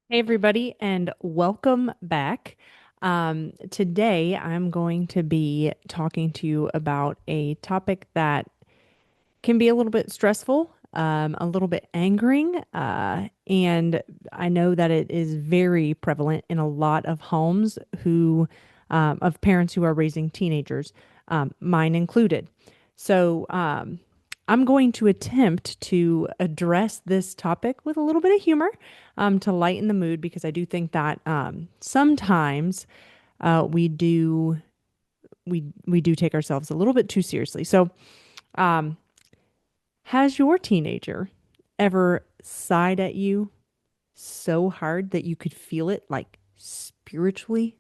Hey, everybody, and welcome back. Today, I'm going to be talking to you about a topic that can be a little bit stressful, a little bit angering, and I know that it is very prevalent in a lot of homes of parents who are raising teenagers, mine included. So, I'm going to attempt to address this topic with a little bit of humor, to lighten the mood because I do think that sometimes we do we do take ourselves a little bit too seriously. So, um, has your teenager ever sighed at you so hard that you could feel it like spiritually?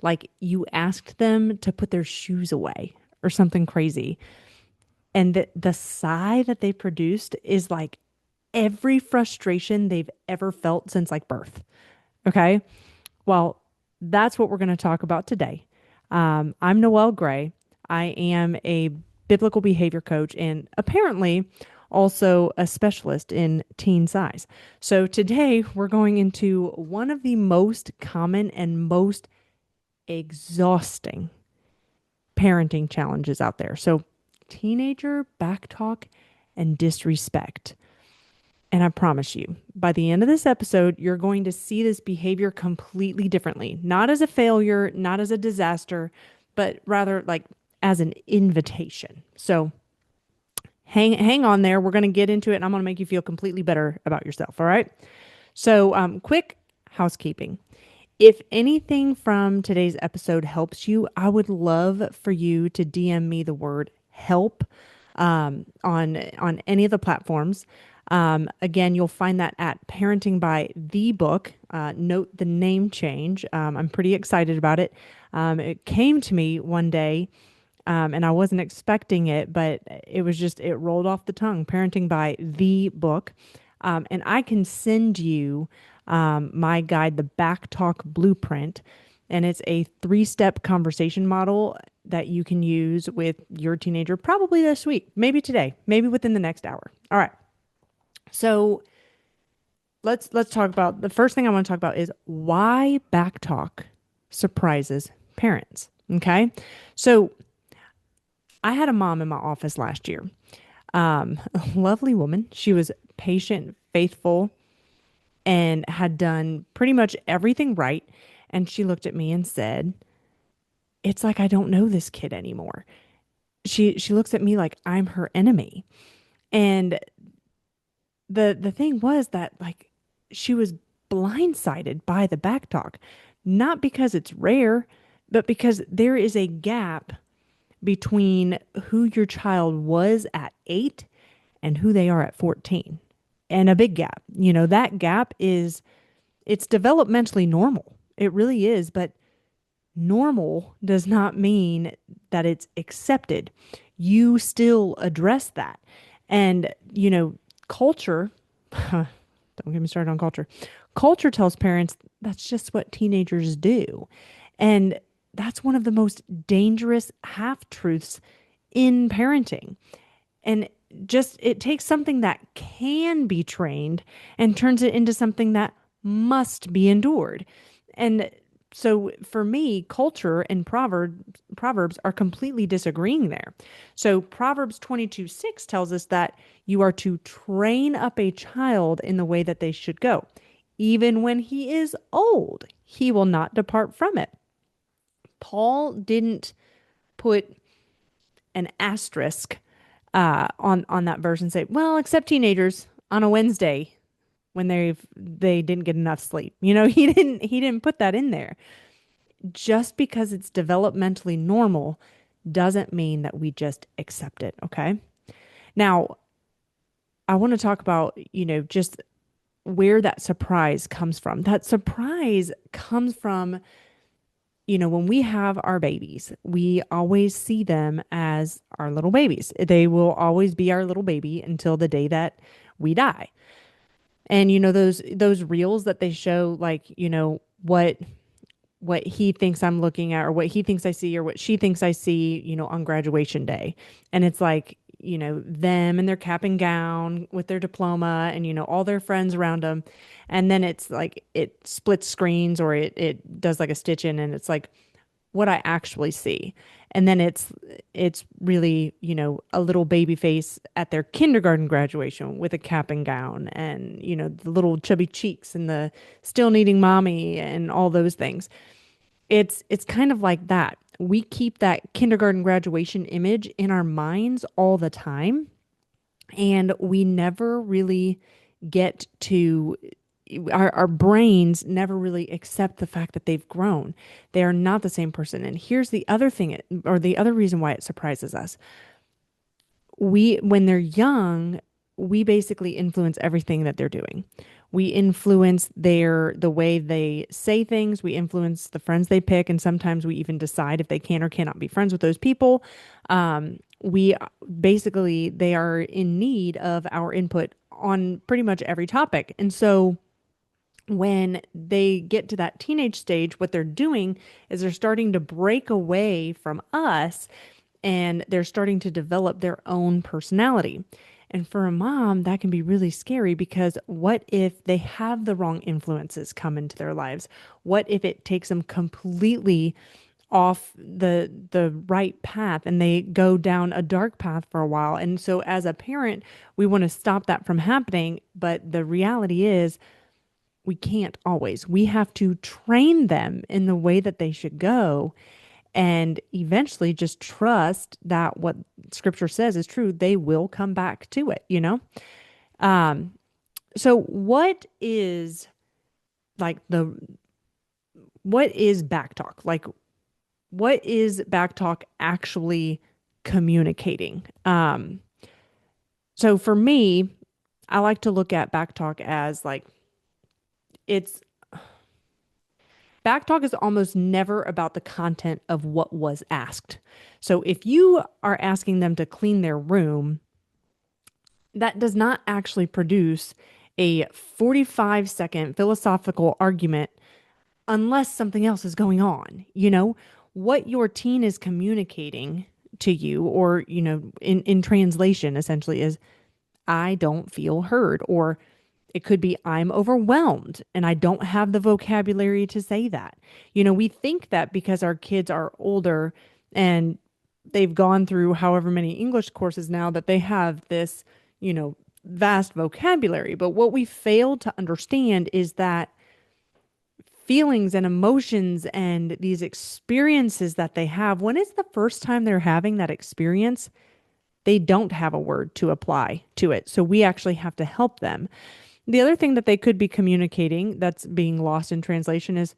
Like you asked them to put their shoes away or something crazy. And the sigh that they produced is like every frustration they've ever felt since like birth. Okay. Well, that's what we're going to talk about today. I'm Noel Gray. I am a biblical behavior coach and apparently also a specialist in teen size. So today we're going into one of the most common and most exhausting parenting challenges out there. So, teenager backtalk and disrespect. And I promise you, by the end of this episode, you're going to see this behavior completely differently. Not as a failure, not as a disaster, but rather like as an invitation. So hang on there. We're going to get into it and I'm going to make you feel completely better about yourself. All right. So, quick housekeeping. If anything from today's episode helps you, I would love for you to DM me the word help on any of the platforms. Again, you'll find that at Parenting by the Book. Note the name change. I'm pretty excited about it. It came to me one day, and I wasn't expecting it, but it rolled off the tongue. Parenting by the Book. And I can send you my guide, the Back Talk Blueprint. And it's a 3-step conversation model that you can use with your teenager probably this week, maybe today, maybe within the next hour. All right. So let's talk about the first thing I want to talk about is why backtalk surprises parents. Okay. So I had a mom in my office last year. A lovely woman. She was patient, faithful, and had done pretty much everything right. And she looked at me and said, "It's like I don't know this kid anymore." She looks at me like I'm her enemy. And the thing was that like she was blindsided by the back talk, not because it's rare, but because there is a gap between who your child was at 8 and who they are at 14. And a big gap. That gap is it's developmentally normal. It really is, but normal does not mean that it's accepted. You still address that. And, culture, don't get me started on culture. Culture tells parents that's just what teenagers do. And that's one of the most dangerous half truths in parenting. And just it takes something that can be trained and turns it into something that must be endured. And so for me, culture and proverbs are completely disagreeing there. So Proverbs 22:6 tells us that you are to train up a child in the way that they should go. Even when he is old, he will not depart from it. Paul didn't put an asterisk on that verse and say, well, except teenagers on a Wednesday when they didn't get enough sleep. He didn't put that in there. Just because it's developmentally normal doesn't mean that we just accept it. Okay. Now, I want to talk about, just where that surprise comes from. That surprise comes from, when we have our babies, we always see them as our little babies. They will always be our little baby until the day that we die. And those reels that they show, like, what he thinks I'm looking at or what he thinks I see or what she thinks I see, on graduation day. And it's like, them and their cap and gown with their diploma and, all their friends around them. And then it's like it splits screens or it does like a stitch in and it's like what I actually see. And then it's really, a little baby face at their kindergarten graduation with a cap and gown and, the little chubby cheeks and the still needing mommy and all those things. It's kind of like that. We keep that kindergarten graduation image in our minds all the time, and we never really get to our brains never really accept the fact that they've grown. They are not the same person. And here's the other thing, or the other reason why it surprises us. When they're young, we basically influence everything that they're doing. We influence the way they say things. We influence the friends they pick. And sometimes we even decide if they can or cannot be friends with those people. We basically, they are in need of our input on pretty much every topic. And so when they get to that teenage stage, what they're doing is they're starting to break away from us and they're starting to develop their own personality. And for a mom, that can be really scary because what if they have the wrong influences come into their lives? What if it takes them completely off the right path and they go down a dark path for a while? And so as a parent, we want to stop that from happening, but the reality is we can't always. We have to train them in the way that they should go and eventually just trust that what scripture says is true. They will come back to it. Um, so like the, what is back talk? Like, what is back talk actually communicating? So for me, I like to look at back talk as like, it's backtalk is almost never about the content of what was asked. So if you are asking them to clean their room, that does not actually produce a 45-second philosophical argument unless something else is going on. What your teen is communicating to you, or, in translation, essentially, is I don't feel heard, or it could be I'm overwhelmed and I don't have the vocabulary to say that. We think that because our kids are older and they've gone through however many English courses now that they have this, vast vocabulary. But what we fail to understand is that feelings and emotions and these experiences that they have, when it's the first time they're having that experience, they don't have a word to apply to it. So we actually have to help them. The other thing that they could be communicating that's being lost in translation is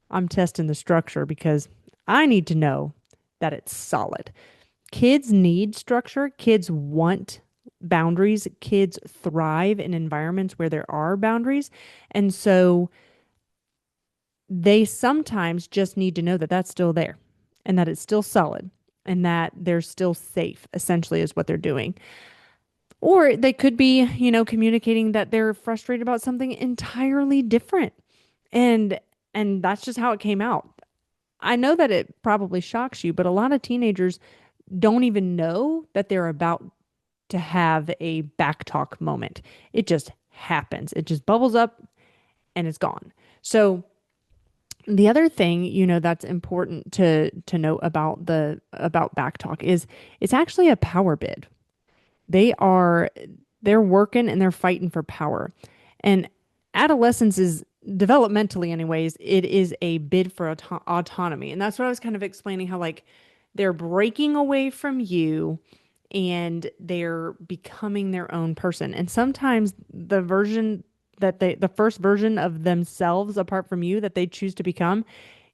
I'm testing the structure because I need to know that it's solid. Kids need structure. Kids want boundaries. Kids thrive in environments where there are boundaries. And so they sometimes just need to know that that's still there and that it's still solid and that they're still safe, essentially, is what they're doing. Or they could be, communicating that they're frustrated about something entirely different. And that's just how it came out. I know that it probably shocks you, but a lot of teenagers don't even know that they're about to have a backtalk moment. It just happens. It just bubbles up and it's gone. So the other thing, that's important to note about backtalk is it's actually a power bid. They are they're working and they're fighting for power. And adolescence is developmentally anyways, it is a bid for autonomy. And that's what I was kind of explaining, how like they're breaking away from you and they're becoming their own person. And sometimes the first version of themselves apart from you that they choose to become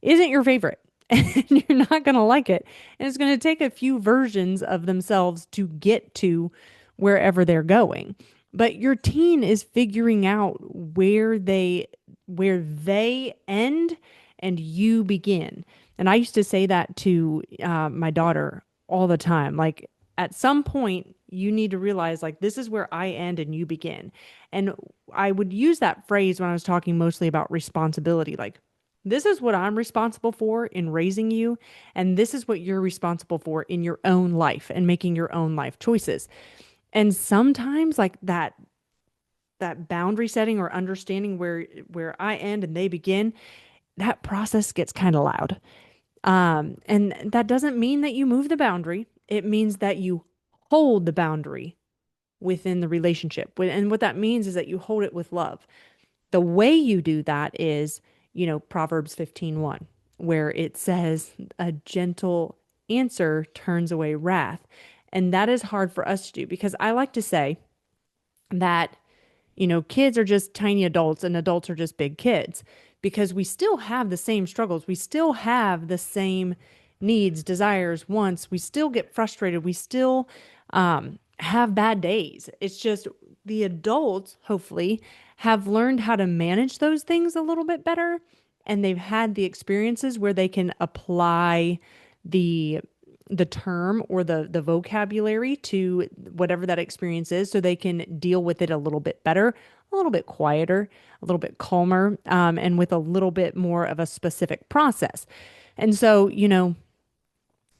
isn't your favorite. And you're not going to like it. And it's going to take a few versions of themselves to get to wherever they're going. But your teen is figuring out where they end and you begin. And I used to say that to my daughter all the time. Like, at some point, you need to realize, like, this is where I end and you begin. And I would use that phrase when I was talking mostly about responsibility. Like, This is what I'm responsible for in raising you, and this is what you're responsible for in your own life and making your own life choices. And sometimes like that boundary setting or understanding where I end and they begin, that process gets kind of loud. And that doesn't mean that you move the boundary. It means that you hold the boundary within the relationship. And what that means is that you hold it with love. The way you do that is, Proverbs 15:1, where it says, a gentle answer turns away wrath. And that is hard for us to do because I like to say that kids are just tiny adults and adults are just big kids because we still have the same struggles. We still have the same needs, desires, wants. We still get frustrated. We still have bad days. It's just the adults, hopefully, have learned how to manage those things a little bit better. And they've had the experiences where they can apply the the term or the vocabulary to whatever that experience is so they can deal with it a little bit better, a little bit quieter, a little bit calmer, and with a little bit more of a specific process. And so,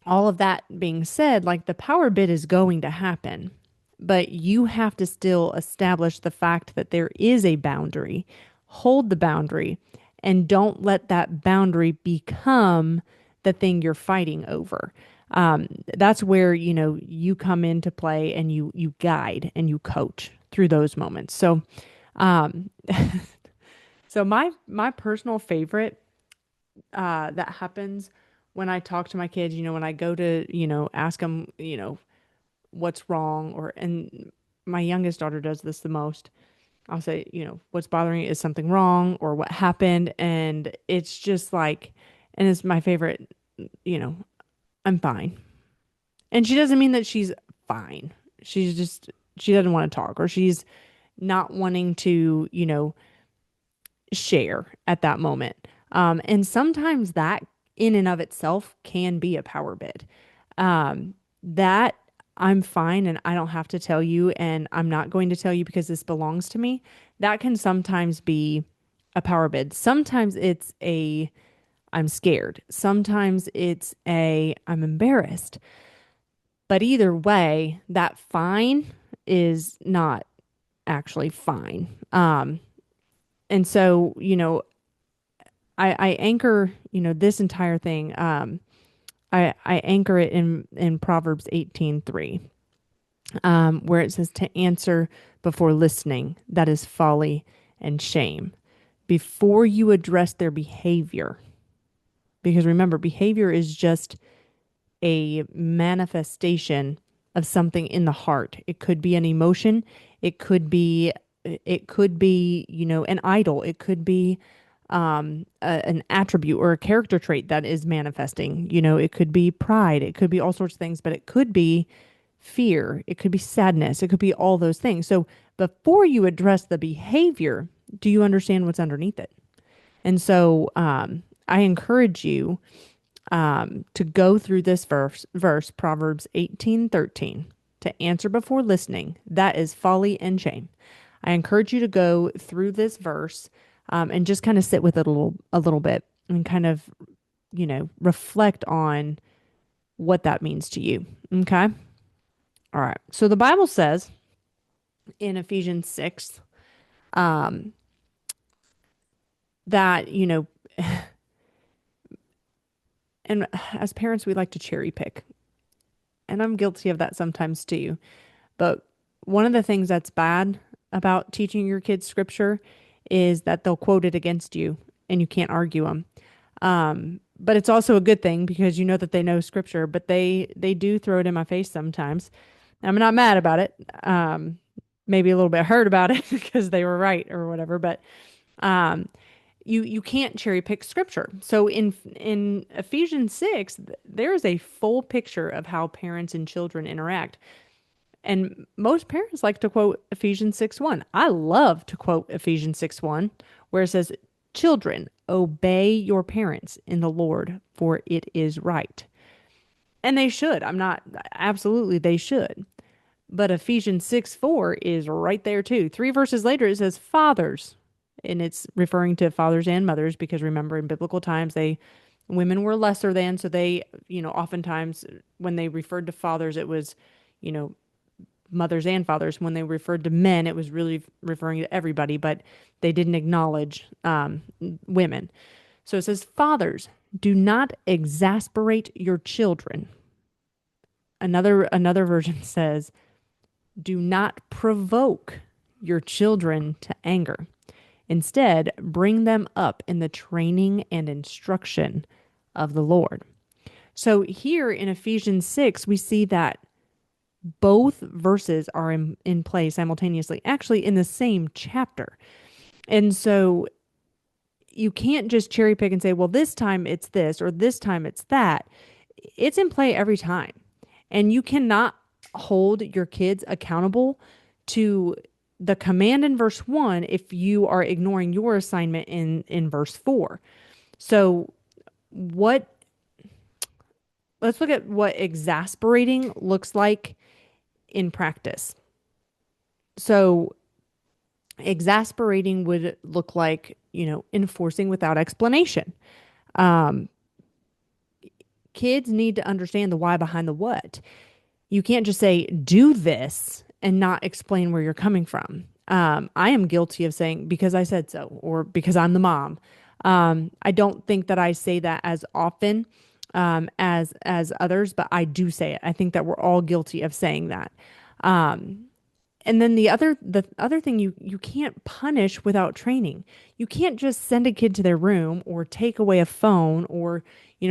all of that being said, like the power bit is going to happen, but you have to still establish the fact that there is a boundary, hold the boundary, and don't let that boundary become the thing you're fighting over. That's where, you come into play and you guide and you coach through those moments. So, um, so my personal favorite that happens when I talk to my kids, when I go to, ask them, what's wrong and my youngest daughter does this the most. I'll say, what's bothering you, is something wrong or what happened? And it's just like, and it's my favorite, you know, I'm fine. And she doesn't mean that she's fine. She doesn't want to talk or she's not wanting to, share at that moment. And sometimes that in and of itself can be a power bid. That I'm fine and I don't have to tell you, and I'm not going to tell you because this belongs to me. That can sometimes be a power bid. Sometimes it's a I'm scared. Sometimes it's a I'm embarrassed. But either way, that fine is not actually fine. And so, I anchor, this entire thing. I anchor it in Proverbs 18:3, where it says to answer before listening, that is folly and shame. Before you address their behavior, because remember, behavior is just a manifestation of something in the heart. It could be an emotion. It could be, an idol. It could be an attribute or a character trait that is manifesting. It could be pride. It could be all sorts of things, but it could be fear. It could be sadness. It could be all those things. So before you address the behavior, do you understand what's underneath it? And so I encourage you to go through this verse, Proverbs 18:13, to answer before listening. That is folly and shame. I encourage you to go through this verse and just kind of sit with it a little bit and kind of, reflect on what that means to you. Okay. All right. So the Bible says in Ephesians 6 um, that, and as parents, we like to cherry pick. And I'm guilty of that sometimes too. But one of the things that's bad about teaching your kids scripture is that they'll quote it against you and you can't argue them. But it's also a good thing because you know that they know scripture, but they do throw it in my face sometimes. I'm not mad about it. Maybe a little bit hurt about it because they were right or whatever, but um, you can't cherry pick scripture. So in Ephesians 6, there is a full picture of how parents and children interact. And most parents like to quote Ephesians 6:1. I love to quote Ephesians 6:1, where it says, "Children, obey your parents in the Lord, for it is right." And they should. Absolutely, they should. But Ephesians 6:4 is right there too. 3 verses later, it says, "Fathers." and it's referring to fathers and mothers because remember in biblical times women were lesser than, so they, oftentimes when they referred to fathers it was, you know, mothers and fathers. When they referred to men it was really referring to everybody, but they didn't acknowledge women. So it says, fathers, do not exasperate your children. Another version says, do not provoke your children to anger. Instead, bring them up in the training and instruction of the Lord. So here in Ephesians 6, we see that both verses are in play simultaneously, actually in the same chapter. And so you can't just cherry pick and say, well, this time it's this or this time it's that. It's in play every time. And you cannot hold your kids accountable to the command in verse 1 if you are ignoring your assignment in verse 4. So what let's look at what exasperating looks like in practice. So exasperating would look like, enforcing without explanation. Um, Kids need to understand the why behind the what. You can't just say, do this and not explain where you're coming from. I am guilty of saying, because I said so, or because I'm the mom. I don't think that I say that as often as others, but I do say it. I think that we're all guilty of saying that. And then the other thing, you can't punish without training. You can't just send a kid to their room or take away a phone or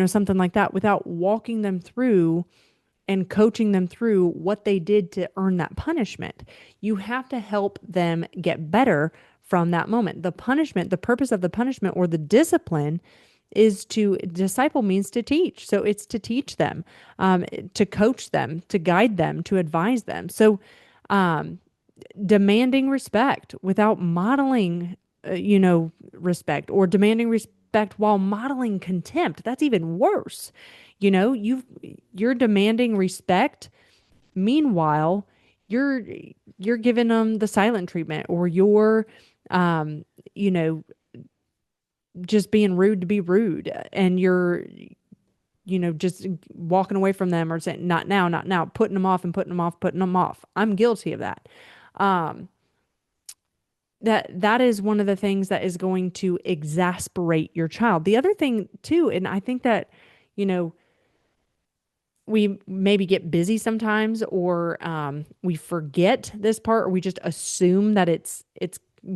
something like that without walking them through and coaching them through what they did to earn that punishment. You have to help them get better from that moment. The punishment, the purpose of the punishment or the discipline is to disciple means to teach. So it's to teach them, to coach them, to guide them, to advise them. So demanding respect without modeling, respect, or demanding respect while modeling contempt. That's even worse. You're demanding respect. Meanwhile, you're you're giving them the silent treatment, or you're, um, you know, just being rude to be rude, and you're, just walking away from them or saying, not now, not now, putting them off and putting them off, putting them off. I'm guilty of that. Um, that is one of the things that is going to exasperate your child. The other thing too, and I think that, you know, we maybe get busy sometimes, or we forget this part, or we just assume that it's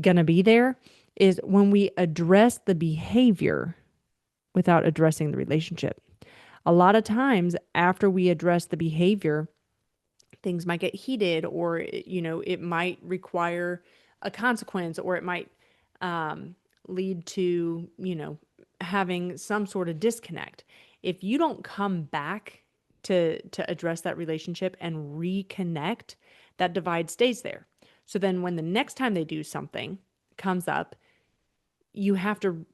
gonna be there, is when we address the behavior without addressing the relationship. A lot of times after we address the behavior, things might get heated, or it might require a consequence, or it might lead to having some sort of disconnect. If you don't come back to address that relationship and reconnect, that divide stays there. So then when the next time they do something comes up, you have to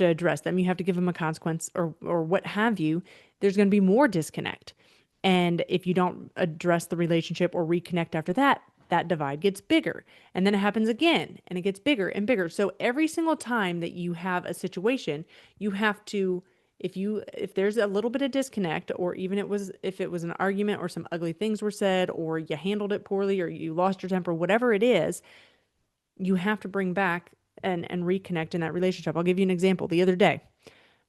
address them. You have to give them a consequence, or what have you. There's going to be more disconnect. And if you don't address the relationship or reconnect after that, that divide gets bigger. And then it happens again, and it gets bigger and bigger. So every single time that you have a situation, you have to, if there's a little bit of disconnect, or even if it was an argument, or some ugly things were said, or you handled it poorly, or you lost your temper, whatever it is, you have to bring back and reconnect in that relationship. I'll give you an example. The other day,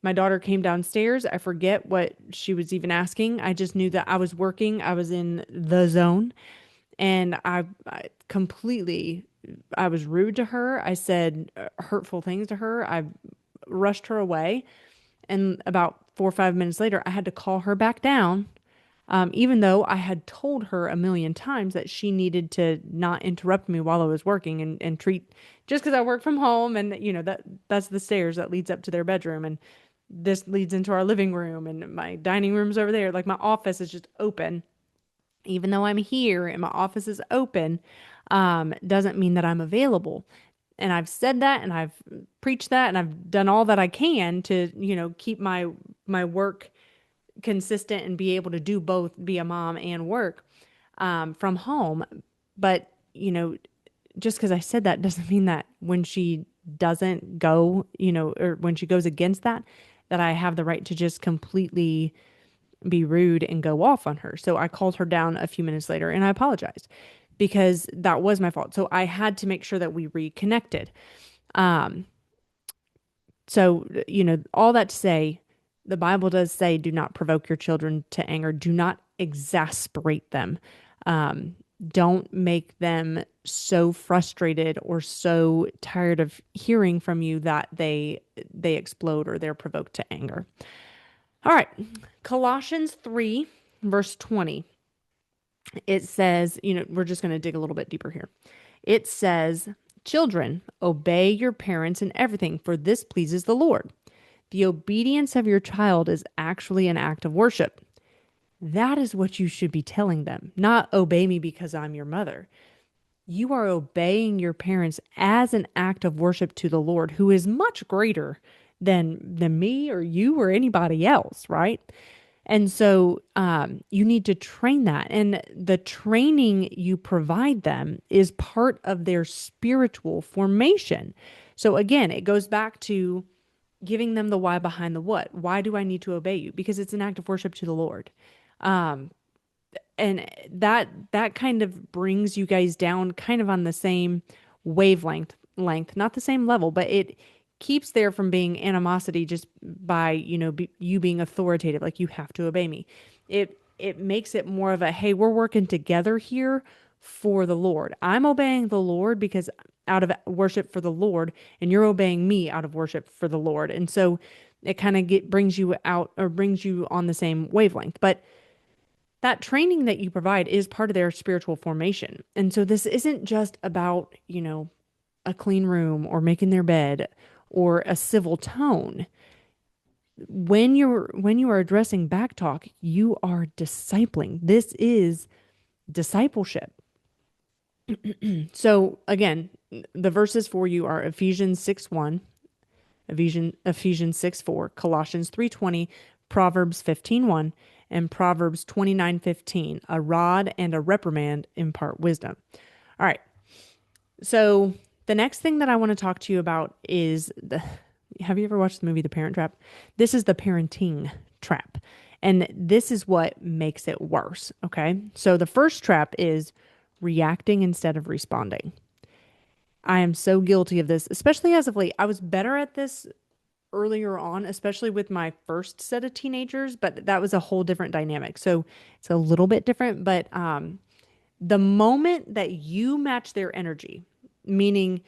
my daughter came downstairs. I forget what she was even asking. I just knew that I was working. I was in the zone, and I was rude to her. I said hurtful things to her. I rushed her away. And about 4 or 5 minutes later, I had to call her back down, even though I had told her a million times that she needed to not interrupt me while I was working, and treat, just because I work from home, and that's the stairs that leads up to their bedroom, and this leads into our living room, and my dining room's over there. Like, my office is just open. Even though I'm here and my office is open, doesn't mean that I'm available. And I've said that, and I've preached that, and I've done all that I can to, keep my work consistent and be able to do both, be a mom and work from home. But, just because I said that doesn't mean that when she doesn't go, or when she goes against that, that I have the right to just completely be rude and go off on her. So I called her down a few minutes later and I apologized because that was my fault. So I had to make sure that we reconnected. Um, all that to say, the Bible does say, do not provoke your children to anger. Do not exasperate them. Um, don't make them so frustrated or so tired of hearing from you that they explode or they're provoked to anger. All right. Colossians 3, verse 20. It says, we're just going to dig a little bit deeper here. It says, children, obey your parents in everything, for this pleases the Lord. The obedience of your child is actually an act of worship. That is what you should be telling them, not obey me because I'm your mother. You are obeying your parents as an act of worship to the Lord, who is much greater than me or you or anybody else, right? And so you need to train that. And the training you provide them is part of their spiritual formation. So again, it goes back to giving them the why behind the what. Why do I need to obey you? Because it's an act of worship to the Lord. And that kind of brings you guys down kind of on the same wavelength, not the same level, but it keeps there from being animosity just by, you being authoritative, like you have to obey me. It makes it more of a, hey, we're working together here for the Lord. I'm obeying the Lord because out of worship for the Lord, and you're obeying me out of worship for the Lord. And so it kind of brings you out or brings you on the same wavelength. But that training that you provide is part of their spiritual formation. And so this isn't just about, a clean room or making their bed or a civil tone. When you are addressing back talk, you are discipling. This is discipleship. So again, the verses for you are Ephesians 6:1, Ephesians 6:4, Colossians 3:20, Proverbs 15:1, and Proverbs 29:15. A rod and a reprimand impart wisdom. All right. So the next thing that I want to talk to you about is have you ever watched the movie The Parent Trap? This is the parenting trap. And this is what makes it worse. Okay. So the first trap is reacting instead of responding. I am so guilty of this, especially as of late. I was better at this earlier on, especially with my first set of teenagers, but that was a whole different dynamic. So it's a little bit different, but the moment that you match their energy, meaning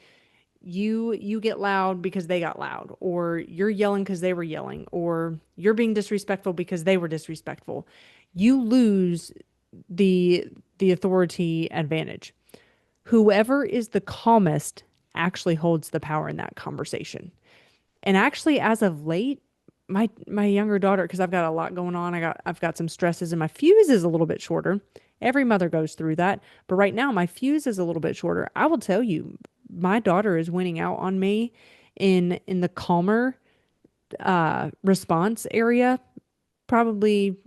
you get loud because they got loud, or you're yelling because they were yelling, or you're being disrespectful because they were disrespectful, you lose the authority advantage. Whoever is the calmest actually holds the power in that conversation. And actually, as of late, my younger daughter, because I've got a lot going on, I've got some stresses, and my fuse is a little bit shorter. Every mother goes through that, but right now my fuse is a little bit shorter. I will tell you, my daughter is winning out on me in the calmer response area, probably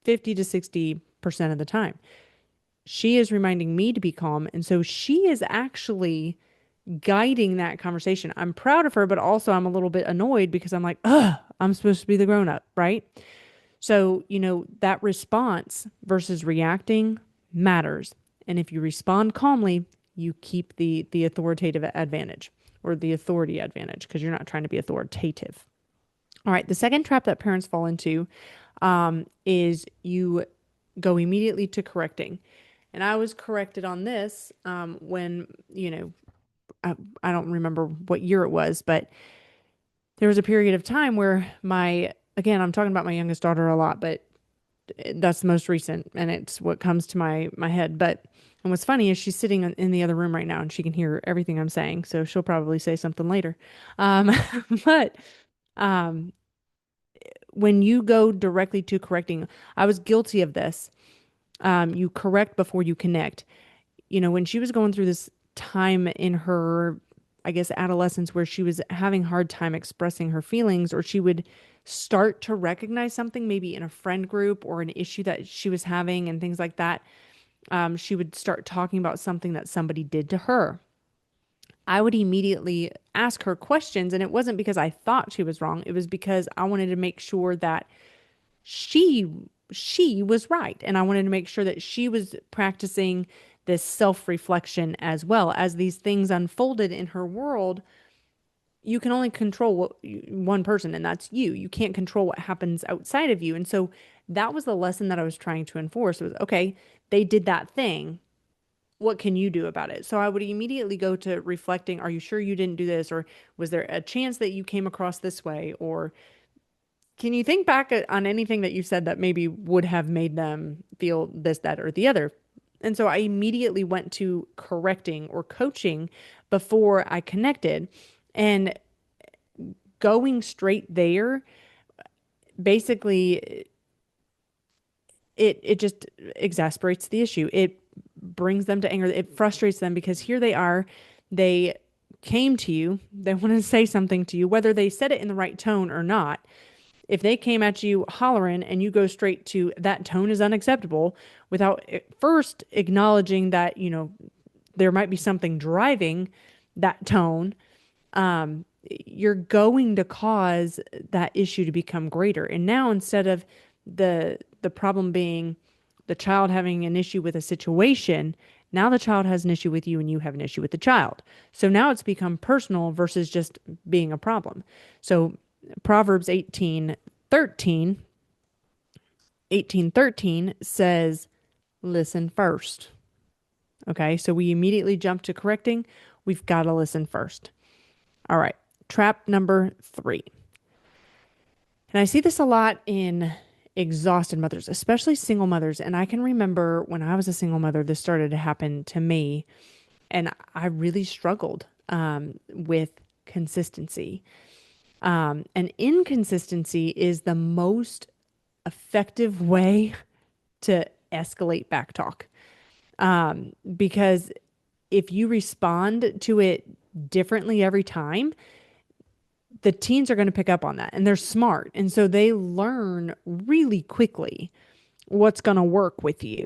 50 to 60% of the time. She is reminding me to be calm, and so she is actually guiding that conversation. I'm proud of her, but also I'm a little bit annoyed because I'm like, ugh, I'm supposed to be the grown up, right? So, that response versus reacting matters. And if you respond calmly, you keep the authoritative advantage or the authority advantage because you're not trying to be authoritative. All right. The second trap that parents fall into is you go immediately to correcting. And I was corrected on this when, I don't remember what year it was, but there was a period of time where again, I'm talking about my youngest daughter a lot, but that's the most recent and it's what comes to my head. And what's funny is she's sitting in the other room right now and she can hear everything I'm saying. So she'll probably say something later. Um, but um, when you go directly to correcting, I was guilty of this. You correct before you connect. When she was going through this time in her, I guess, adolescence where she was having a hard time expressing her feelings, or she would start to recognize something maybe in a friend group or an issue that she was having and things like that. She would start talking about something that somebody did to her. I would immediately ask her questions. And it wasn't because I thought she was wrong. It was because I wanted to make sure that she she was right. And I wanted to make sure that she was practicing this self-reflection as well. As these things unfolded in her world, you can only control one person, and that's you. You can't control what happens outside of you. And so that was the lesson that I was trying to enforce was, okay, they did that thing. What can you do about it? So I would immediately go to reflecting, are you sure you didn't do this? Or was there a chance that you came across this way? Or can you think back on anything that you said that maybe would have made them feel this, that, or the other? And so I immediately went to correcting or coaching before I connected. And going straight there, basically, it just exasperates the issue. It brings them to anger. It frustrates them because here they are. They came to you. They want to say something to you, whether they said it in the right tone or not. If they came at you hollering and you go straight to that tone is unacceptable without first acknowledging that, there might be something driving that tone, you're going to cause that issue to become greater. And now instead of the problem being the child having an issue with a situation, now the child has an issue with you and you have an issue with the child. So now it's become personal versus just being a problem. So Proverbs 18:13 says, listen first. Okay, so we immediately jump to correcting. We've got to listen first. All right, trap number 3. And I see this a lot in exhausted mothers, especially single mothers. And I can remember when I was a single mother, this started to happen to me. And I really struggled with consistency. And inconsistency is the most effective way to escalate back talk. Because if you respond to it differently every time, the teens are going to pick up on that and they're smart. And so they learn really quickly what's going to work with you.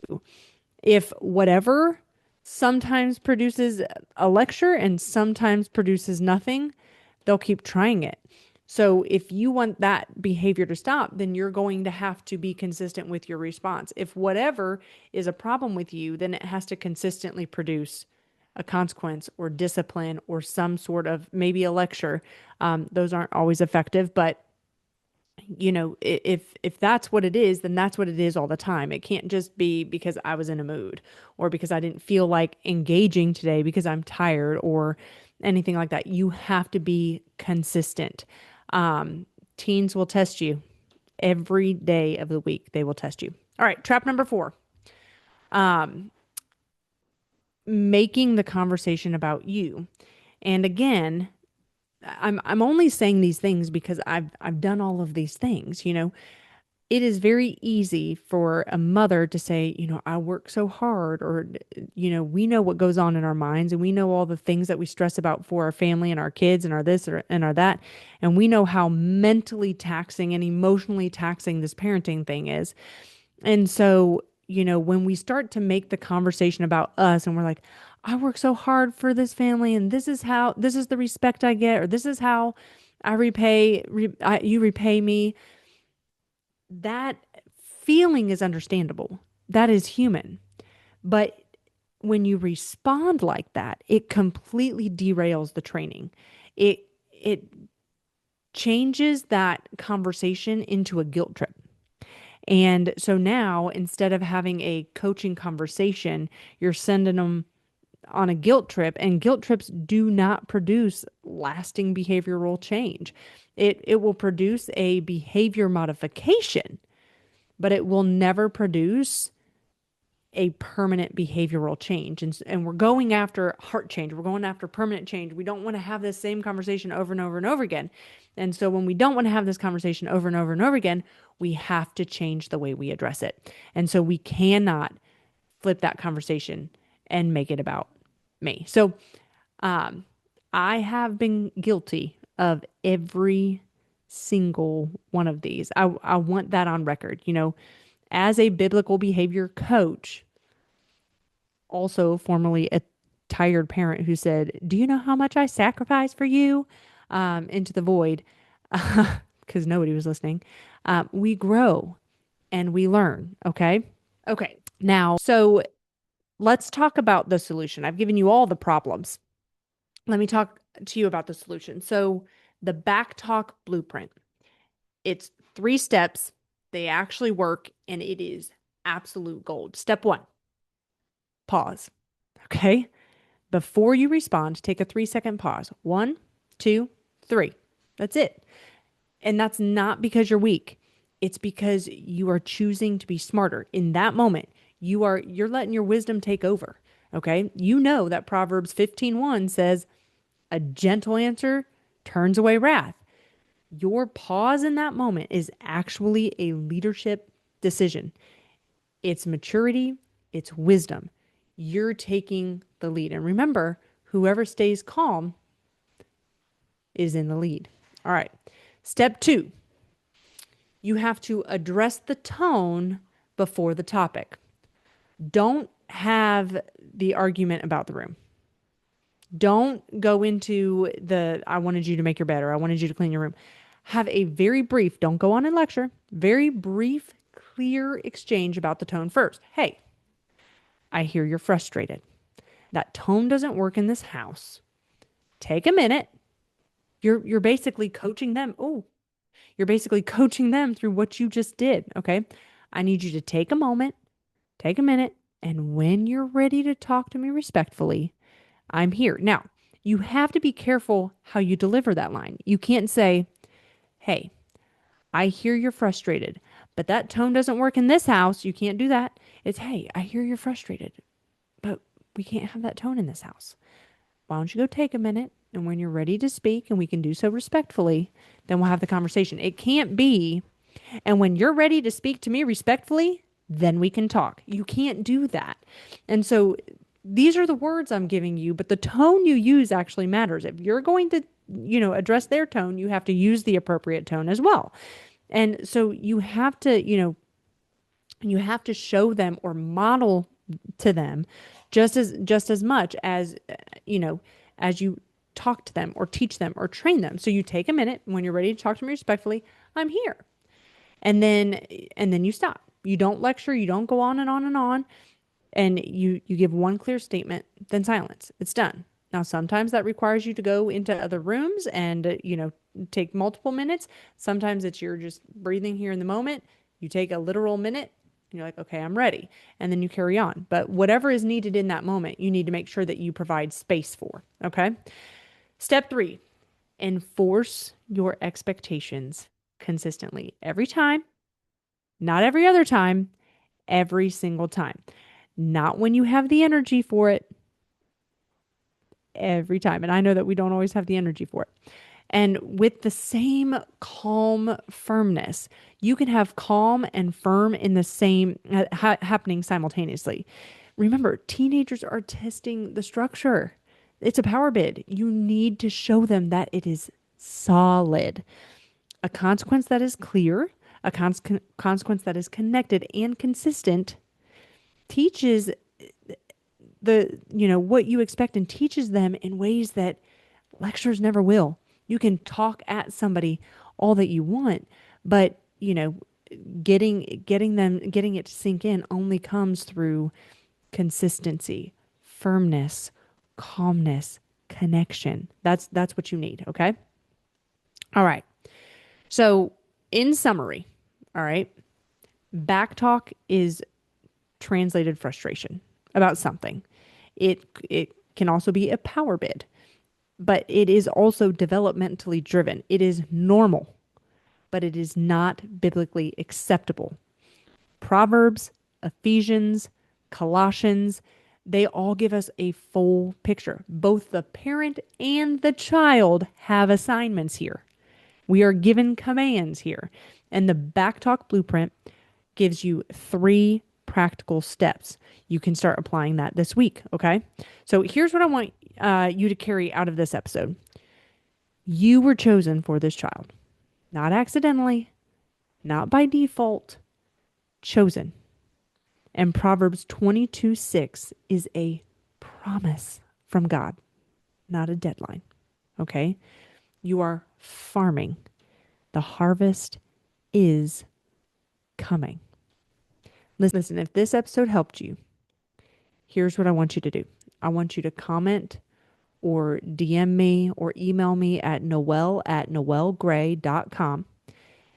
If whatever sometimes produces a lecture and sometimes produces nothing, they'll keep trying it. So if you want that behavior to stop, then you're going to have to be consistent with your response. If whatever is a problem with you, then it has to consistently produce a consequence or discipline or some sort of maybe a lecture. Those aren't always effective, but if that's what it is, then that's what it is all the time. It can't just be because I was in a mood or because I didn't feel like engaging today because I'm tired or anything like that. You have to be consistent. Teens will test you every day of the week. They will test you. All right, trap number 4. Making the conversation about you. And again, I'm only saying these things because I've done all of these things. It is very easy for a mother to say, I work so hard, or we know what goes on in our minds, and we know all the things that we stress about for our family and our kids and our this and our that, and we know how mentally taxing and emotionally taxing this parenting thing is. And so, when we start to make the conversation about us and we're like, I work so hard for this family and this is the respect I get, or this is how I you repay me. That feeling is understandable. That is human. But when you respond like that, it completely derails the training. It changes that conversation into a guilt trip. And so now, instead of having a coaching conversation, you're sending them on a guilt trip, and guilt trips do not produce lasting behavioral change. It will produce a behavior modification, but it will never produce a permanent behavioral change. And we're going after heart change. We're going after permanent change. We don't want to have this same conversation over and over and over again. And so when we don't want to have this conversation over and over and over again, we have to change the way we address it. And so we cannot flip that conversation and make it about me. So I have been guilty of every single one of these. I want that on record. As a biblical behavior coach, also formerly a tired parent who said, "Do you know how much I sacrificed for you?" Into the void, because nobody was listening. We grow and we learn. Okay. Okay. Now, so let's talk about the solution. I've given you all the problems. Let me talk to you about the solution. So, the back talk blueprint, it's 3 steps. They actually work and it is absolute gold. Step 1, pause. Okay. Before you respond, take a 3-second pause. 1, 2, 3. That's it. And that's not because you're weak. It's because you are choosing to be smarter. In that moment, you're letting your wisdom take over. Okay? You know that Proverbs 15:1 says, "A gentle answer turns away wrath." Your pause in that moment is actually a leadership decision. It's maturity, it's wisdom. You're taking the lead. And remember, whoever stays calm is in the lead. All right. Step 2, you have to address the tone before the topic. Don't have the argument about the room. Don't go into I wanted you to make your bed or I wanted you to clean your room. Have a very brief, don't go on and lecture, very brief, clear exchange about the tone first. Hey, I hear you're frustrated. That tone doesn't work in this house. Take a minute. You're basically coaching them. Oh, you're basically coaching them through what you just did. Okay. I need you to take a moment, take a minute, and when you're ready to talk to me respectfully, I'm here. Now, you have to be careful how you deliver that line. You can't say, "Hey, I hear you're frustrated, but that tone doesn't work in this house." You can't do that. It's, "Hey, I hear you're frustrated, but we can't have that tone in this house. Why don't you go take a minute? And when you're ready to speak, and we can do so respectfully, then we'll have the conversation." It can't be, "And when you're ready to speak to me respectfully, then we can talk." You can't do that. And so these are the words I'm giving you, but the tone you use actually matters. If you're going to, address their tone, you have to use the appropriate tone as well. And so you have to, you have to show them or model to them just as much as as you talk to them or teach them or train them. So you take a minute when you're ready to talk to me respectfully. I'm here. And then you stop. You don't lecture, you don't go on and on and on, and you give one clear statement, then silence. It's done. Now sometimes that requires you to go into other rooms and take multiple minutes. Sometimes it's you're just breathing here in the moment. You take a literal minute. You're like, "Okay, I'm ready." And then you carry on. But whatever is needed in that moment, you need to make sure that you provide space for. Okay. Step 3, enforce your expectations consistently. Every time, not every other time, every single time. Not when you have the energy for it, every time. And I know that we don't always have the energy for it. And with the same calm firmness, you can have calm and firm in the same happening simultaneously. Remember, teenagers are testing the structure. It's a power bid. You need to show them that it is solid. A consequence that is clear, a consequence that is connected and consistent teaches what you expect and teaches them in ways that lectures never will. You can talk at somebody all that you want, but getting it to sink in only comes through consistency, firmness, calmness, connection. That's what you need, okay? All right. So, in summary, all right, backtalk is translated frustration about something. It can also be a power bid, but it is also developmentally driven. It is normal, but it is not biblically acceptable. Proverbs, Ephesians, Colossians, they all give us a full picture. Both the parent and the child have assignments here. We are given commands here. And the Backtalk Blueprint gives you 3 practical steps. You can start applying that this week, okay? So here's what I want you to carry out of this episode. You were chosen for this child. Not accidentally, not by default, chosen. And Proverbs 22:6 is a promise from God, not a deadline. Okay? You are farming. The harvest is coming. Listen, if this episode helped you, here's what I want you to do. I want you to comment or DM me or email me at noel@noelgray.com,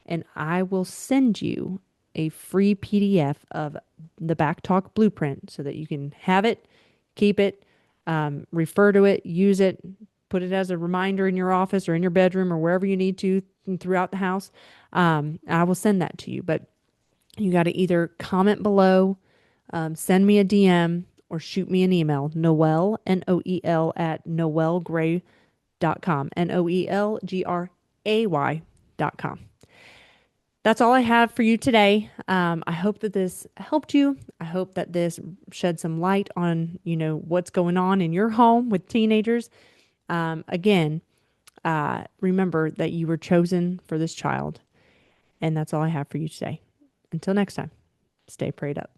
and I will send you a free PDF of the Back Talk Blueprint so that you can have it, keep it, refer to it, use it, put it as a reminder in your office or in your bedroom or wherever you need to throughout the house. I will send that to you, but you got to either comment below, send me a DM, or shoot me an email, Noel, Noel, at noelgray.com, noelgray.com. That's all I have for you today. I hope that this helped you. I hope that this shed some light on, what's going on in your home with teenagers. Again, remember that you were chosen for this child. And that's all I have for you today. Until next time, stay prayed up.